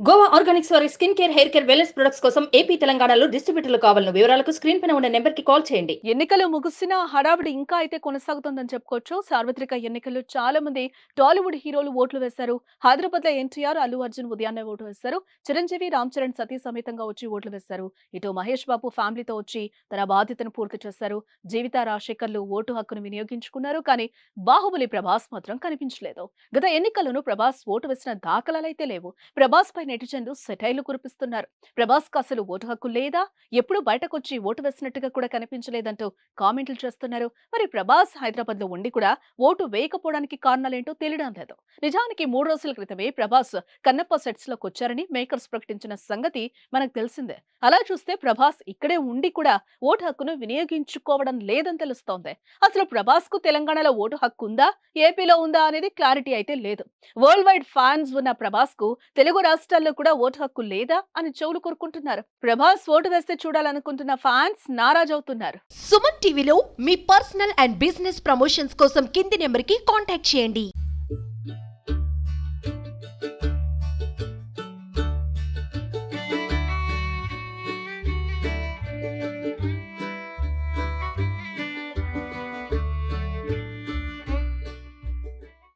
Goa Organics వారి skin care, hair care, wellness products కోసం AP, తెలంగాణలో డిస్ట్రిబ్యూటర్లు కావాలను వివరాలకు స్క్రీన్ పైన ఉన్న నెంబర్కి కాల్ చేయండి. ఎన్నికలు ముగిసినా హడావిడి ఇంకా అయితే కొనసాగుతోందని చెప్పుకోవచ్చు. సార్వత్రిక ఎన్నికల్లో చాలా మంది టాలీవుడ్ హీరోలు ఓట్లు వేశారు. హైదరాబాద్ లో ఎన్టీఆర్, అల్లు అర్జున్ ఉదయాన్నే ఓటు వేశారు. చిరంజీవి, రామ్ చరణ్ సతీ సమేతంగా వచ్చి ఓట్లు వేశారు. ఇటు మహేష్ బాబు ఫ్యామిలీతో వచ్చి తన బాధ్యతను పూర్తి చేశారు. జీవిత రాజశేఖర్లు ఓటు హక్కును వినియోగించుకున్నారు. కానీ బాహుబలి ప్రభాస్ మాత్రం కనిపించలేదు. గత ఎన్నికల్లోనూ ప్రభాస్ ఓటు వేసిన దాఖలాలైతే లేవు. ప్రభాస్ పై నెటిజన్లు సెటైర్లు కురిపిస్తున్నారు. ప్రభాస్ కు అసలు ఓటు హక్కు లేదా, ఎప్పుడు బయటకొచ్చి ఓటు వేసినట్టుగా కూడా కనిపించలేదంటూ కామెంట్లు చేస్తున్నారు. మరి ప్రభాస్ హైదరాబాద్ లో ఉండి కూడా ఓటు వేయకపోవడానికి కారణాలేంటో తెలియడం లేదు. నిజానికి 3 రోజుల క్రితమే ప్రభాస్ కన్నప్ప సెట్స్ లోకి వచ్చారని మేకర్స్ ప్రకటించిన సంగతి మనకు తెలిసిందే. అలా చూస్తే ప్రభాస్ ఇక్కడే ఉండి కూడా ఓటు హక్కును వినియోగించుకోవడం లేదని తెలుస్తోంది. అసలు ప్రభాస్ కు తెలంగాణలో ఓటు హక్కు ఉందా, ఏపీలో ఉందా అనేది క్లారిటీ అయితే లేదు. వరల్డ్ వైడ్ ఫ్యాన్స్ ఉన్న ప్రభాస్ కు తెలుగు రాష్ట్రాల్లో కూడా ఓటు హక్కు లేదా అని చెవులు కోరుకుంటున్నారు. ప్రభాస్ ఓటు వేస్తే చూడాలనుకుంటున్న ఫ్యాన్స్ నారాజవుతున్నారు. సుమన్ టీవీలో మీ పర్సనల్ అండ్ బిజినెస్ ప్రమోషన్స్ కోసం కింది నెంబర్కి కాంటాక్ట్ చేయండి.